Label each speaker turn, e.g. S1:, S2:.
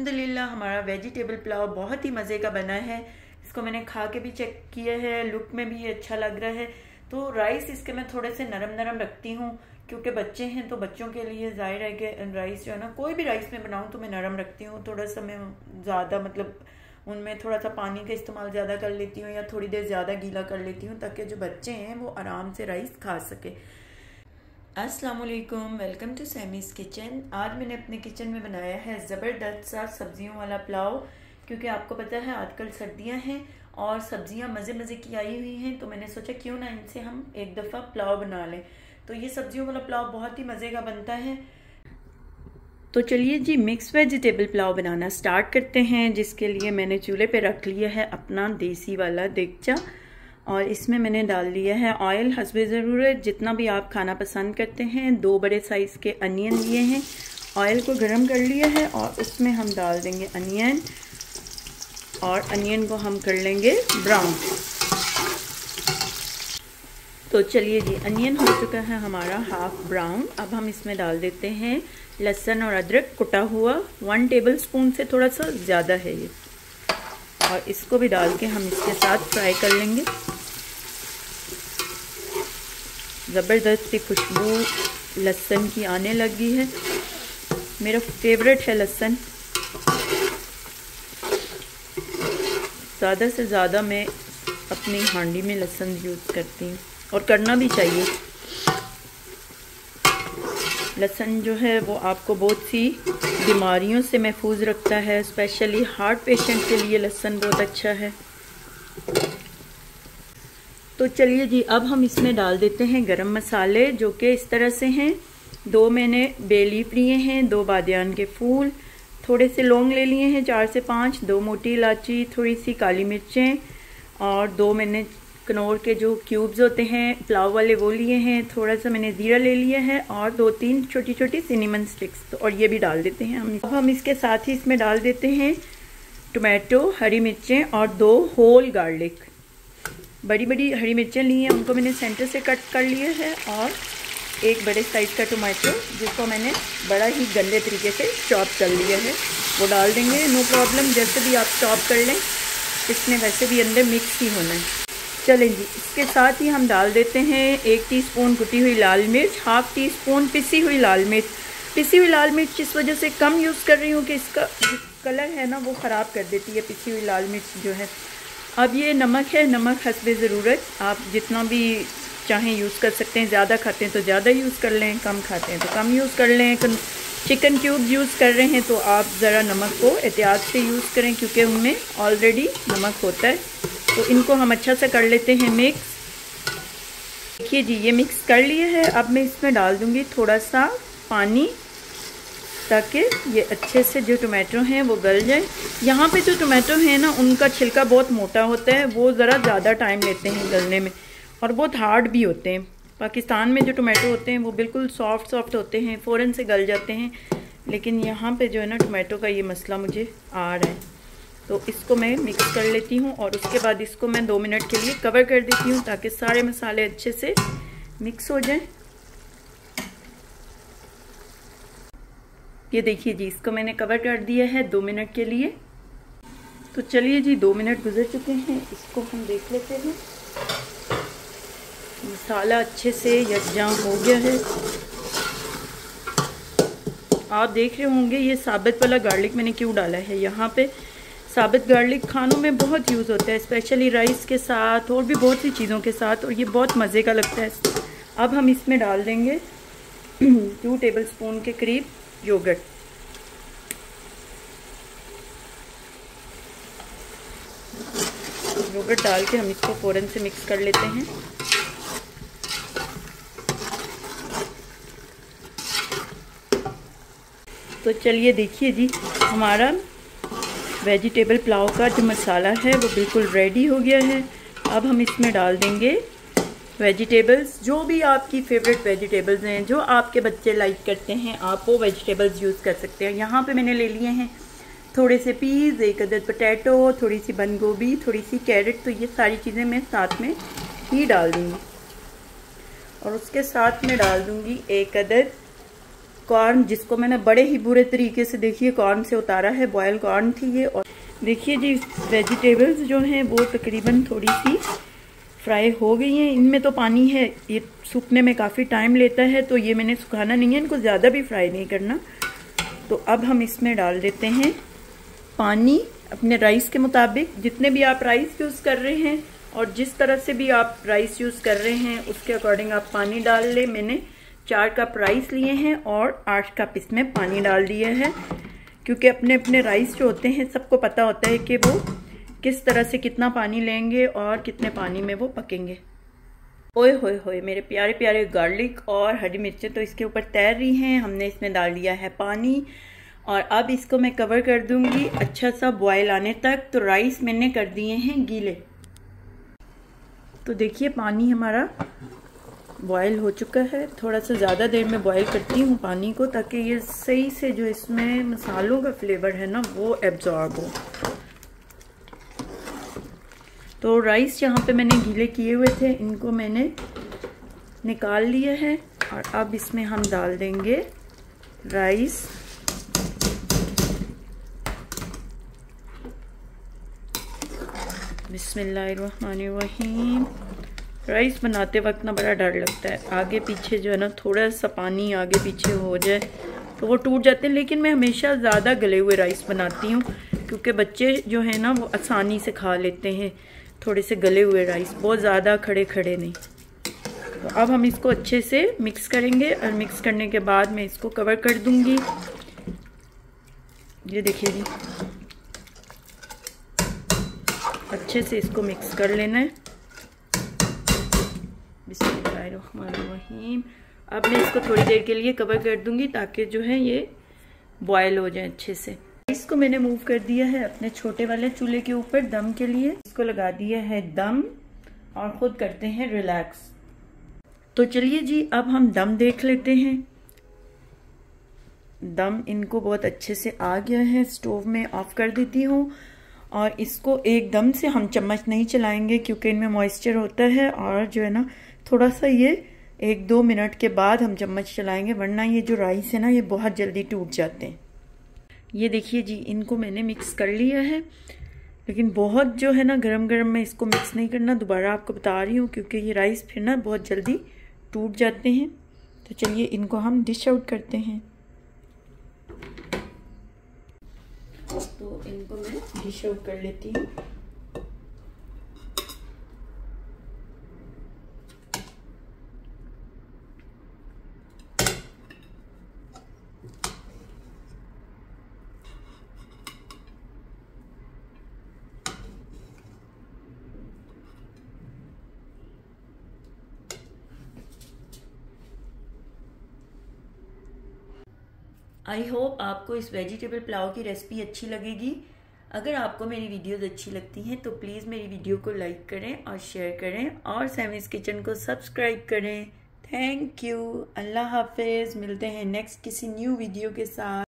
S1: अल्हम्दुलिल्लाह हमारा वेजिटेबल पुलाव बहुत ही मज़े का बना है। इसको मैंने खा के भी चेक किया है, लुक में भी अच्छा लग रहा है। तो राइस इसके मैं थोड़े से नरम नरम रखती हूँ क्योंकि बच्चे हैं, तो बच्चों के लिए जाहिर है कि राइस जो है ना, कोई भी राइस में बनाऊँ तो मैं नरम रखती हूँ। थोड़ा सा मैं ज़्यादा मतलब उनमें थोड़ा सा पानी का इस्तेमाल ज़्यादा कर लेती हूँ या थोड़ी देर ज़्यादा गीला कर लेती हूँ ताकि जो बच्चे हैं वो आराम से राइस खा सके। अस्सलाम वालेकुम, वेलकम टू सैमीज़ किचन। आज मैंने अपने किचन में बनाया है ज़बरदस्त सा सब्जियों वाला पुलाव, क्योंकि आपको पता है आजकल सर्दियां हैं और सब्जियां मज़े मज़े की आई हुई हैं, तो मैंने सोचा क्यों ना इनसे हम एक दफ़ा पुलाव बना लें। तो ये सब्जियों वाला पुलाव बहुत ही मज़े का बनता है। तो चलिए जी मिक्स वेजिटेबल पुलाव बनाना स्टार्ट करते हैं, जिसके लिए मैंने चूल्हे पे रख लिया है अपना देसी वाला देगचा और इसमें मैंने डाल लिया है ऑयल हस्बे ज़रूरत, जितना भी आप खाना पसंद करते हैं। 2 बड़े साइज़ के अनियन लिए हैं, ऑयल को गर्म कर लिया है और उसमें हम डाल देंगे अनियन और अनियन को हम कर लेंगे ब्राउन। तो चलिए जी अनियन हो चुका है हमारा हाफ ब्राउन। अब हम इसमें डाल देते हैं लहसुन और अदरक कुटा हुआ, 1 टेबल स्पून से थोड़ा सा ज़्यादा है ये, और इसको भी डाल के हम इसके साथ फ्राई कर लेंगे। ज़बरदस्त सी खुशबू लहसुन की आने लगी है, मेरा फेवरेट है लहसुन। ज़्यादा से ज़्यादा मैं अपनी हांडी में लहसुन यूज़ करती हूँ और करना भी चाहिए। लहसुन जो है वो आपको बहुत सी बीमारियों से महफूज रखता है, स्पेशली हार्ट पेशेंट के लिए लहसुन बहुत अच्छा है। तो चलिए जी अब हम इसमें डाल देते हैं गरम मसाले, जो कि इस तरह से हैं। 2 मैंने बे लीफ लिए हैं, 2 बादियान के फूल, थोड़े से लौंग ले लिए हैं 4 से 5, 2 मोटी इलायची, थोड़ी सी काली मिर्चें और 2 मैंने कनौर के जो क्यूब्स होते हैं पुलाव वाले वो लिए हैं, थोड़ा सा मैंने ज़ीरा ले लिया है और 2-3 छोटी छोटी सिनेमन स्टिक्स, तो और ये भी डाल देते हैं हम। अब हम इसके साथ ही इसमें डाल देते हैं टोमेटो, हरी मिर्चें और 2 होल गार्लिक। बड़ी बड़ी हरी मिर्चें ली हैं, उनको मैंने सेंटर से कट कर लिया है, और 1 बड़े साइज़ का टोमेटो जिसको मैंने बड़ा ही गंदे तरीके से चॉप कर लिया है वो डाल देंगे। नो प्रॉब्लम, जैसे भी आप चॉप कर लें, इसमें वैसे भी अंदर मिक्स ही होना है। चलें जी इसके साथ ही हम डाल देते हैं 1 टीस्पून कुटी हुई लाल मिर्च, हाफ टी स्पून पिसी हुई लाल मिर्च। पिसी हुई लाल मिर्च इस वजह से कम यूज़ कर रही हूँ कि इसका कलर है ना वो ख़राब कर देती है पिसी हुई लाल मिर्च जो है। अब ये नमक है, नमक हस्बे ज़रूरत, आप जितना भी चाहें यूज़ कर सकते हैं। ज़्यादा खाते हैं तो ज़्यादा यूज़ कर लें, कम खाते हैं तो कम यूज़ कर लें। चिकन क्यूब यूज़ कर रहे हैं तो आप ज़रा नमक को एहतियात से यूज़ करें, क्योंकि उनमें ऑलरेडी नमक होता है। तो इनको हम अच्छा से कर लेते हैं मिक्स। देखिए जी ये मिक्स कर लिए है। अब मैं इसमें डाल दूँगी थोड़ा सा पानी, ताकि ये अच्छे से जो टोमेटो हैं वो गल जाए। यहाँ पे जो टोमेटो हैं ना उनका छिलका बहुत मोटा होता है, वो ज़रा ज़्यादा टाइम लेते हैं गलने में और बहुत हार्ड भी होते हैं। पाकिस्तान में जो टोमेटो होते हैं वो बिल्कुल सॉफ्ट होते हैं, फ़ौरन से गल जाते हैं, लेकिन यहाँ पे जो है ना टोमेटो का ये मसला मुझे आ रहा है। तो इसको मैं मिक्स कर लेती हूँ और उसके बाद इसको मैं 2 मिनट के लिए कवर कर देती हूँ ताकि सारे मसाले अच्छे से मिक्स हो जाएं। ये देखिए जी इसको मैंने कवर कर दिया है 2 मिनट के लिए। तो चलिए जी 2 मिनट गुजर चुके हैं, इसको हम देख लेते हैं। मसाला अच्छे से यकजां हो गया है। आप देख रहे होंगे ये साबित वाला गार्लिक मैंने क्यों डाला है। यहाँ पे साबित गार्लिक खानों में बहुत यूज़ होता है, स्पेशली राइस के साथ और भी बहुत सी चीज़ों के साथ, और ये बहुत मज़े का लगता है। अब हम इसमें डाल देंगे 2 टेबल स्पून के करीब योगर्ट। योगर्ट डाल के हम इसको फ़ौरन से मिक्स कर लेते हैं। तो चलिए देखिए जी हमारा वेजिटेबल पुलाव का जो मसाला है वो बिल्कुल रेडी हो गया है। अब हम इसमें डाल देंगे वेजिटेबल्स, जो भी आपकी फेवरेट वेजिटेबल्स हैं, जो आपके बच्चे लाइक करते हैं, आप वो वेजिटेबल्स यूज़ कर सकते हैं। यहाँ पे मैंने ले लिए हैं थोड़े से पीज़, 1 अदद पोटैटो, थोड़ी सी बंद गोभी, थोड़ी सी कैरेट। तो ये सारी चीज़ें मैं साथ में ही डाल दूँगी और उसके साथ में डाल दूँगी 1 अदद कॉर्न, जिसको मैंने बड़े ही बुरे तरीके से देखिए कॉर्न से उतारा है, बॉयल कॉर्न थी ये। और देखिए जी वेजिटेबल्स जो हैं वो तकरीबन थोड़ी सी फ्राई हो गई हैं। इनमें तो पानी है, ये सूखने में काफ़ी टाइम लेता है, तो ये मैंने सुखाना नहीं है, इनको ज़्यादा भी फ्राई नहीं करना। तो अब हम इसमें डाल देते हैं पानी अपने राइस के मुताबिक। जितने भी आप राइस यूज़ कर रहे हैं और जिस तरह से भी आप राइस यूज़ कर रहे हैं उसके अकॉर्डिंग आप पानी डाल लें। मैंने 4 कप राइस लिए हैं और 8 कप इसमें पानी डाल दिया है, क्योंकि अपने अपने राइस जो होते हैं सबको पता होता है कि वो किस तरह से कितना पानी लेंगे और कितने पानी में वो पकेंगे। ओए होए होए, मेरे प्यारे प्यारे गार्लिक और हरी मिर्चें तो इसके ऊपर तैर रही हैं। हमने इसमें डाल दिया है पानी और अब इसको मैं कवर कर दूंगी अच्छा सा बॉयल आने तक। तो राइस मैंने कर दिए हैं गीले। तो देखिए पानी हमारा बॉयल हो चुका है। थोड़ा सा ज़्यादा देर में बॉयल करती हूँ पानी को, ताकि ये सही से जो इसमें मसालों का फ्लेवर है ना वो एब्जॉर्ब हो। तो राइस यहाँ पे मैंने गीले किए हुए थे, इनको मैंने निकाल लिया है और अब इसमें हम डाल देंगे राइस। बिस्मिल्लाहिर्रहमानिर्रहीम। राइस बनाते वक्त ना बड़ा डर लगता है, आगे पीछे जो है ना थोड़ा सा पानी आगे पीछे हो जाए तो वो टूट जाते हैं। लेकिन मैं हमेशा ज़्यादा गले हुए राइस बनाती हूँ, क्योंकि बच्चे जो है ना वो आसानी से खा लेते हैं थोड़े से गले हुए राइस, बहुत ज़्यादा खड़े खड़े नहीं। तो अब हम इसको अच्छे से मिक्स करेंगे और मिक्स करने के बाद मैं इसको कवर कर दूँगी। ये देखिए जी, अच्छे से इसको मिक्स कर लेना है। बिस्मिल्लाहिर्रहमानिर्रहीम। अब मैं इसको थोड़ी देर के लिए कवर कर दूंगी ताकि जो है ये बॉयल हो जाए अच्छे से। इसको मैंने मूव कर दिया है अपने छोटे वाले चूल्हे के ऊपर दम के लिए। इसको लगा दिया है दम और खुद करते हैं रिलैक्स। तो चलिए जी अब हम दम देख लेते हैं। दम इनको बहुत अच्छे से आ गया है। स्टोव में ऑफ कर देती हूँ और इसको एकदम से हम चम्मच नहीं चलाएंगे, क्योंकि इनमें मॉइस्चर होता है और जो है ना थोड़ा सा ये 1-2 मिनट के बाद हम चम्मच चलाएंगे, वरना ये जो राइस है ना ये बहुत जल्दी टूट जाते हैं। ये देखिए जी, इनको मैंने मिक्स कर लिया है, लेकिन बहुत जो है ना गरम गरम में इसको मिक्स नहीं करना। दोबारा आपको बता रही हूँ, क्योंकि ये राइस फिर ना बहुत जल्दी टूट जाते हैं। तो चलिए इनको हम डिश आउट करते हैं। तो इनको मैं डिश आउट कर लेती हूँ। आई होप आपको इस वेजिटेबल पुलाव की रेसिपी अच्छी लगेगी। अगर आपको मेरी वीडियोस अच्छी लगती हैं तो प्लीज़ मेरी वीडियो को लाइक करें और शेयर करें और सैमीज़ किचन को सब्सक्राइब करें। Thank you. अल्लाह हाफिज़। मिलते हैं नेक्स्ट किसी न्यू वीडियो के साथ।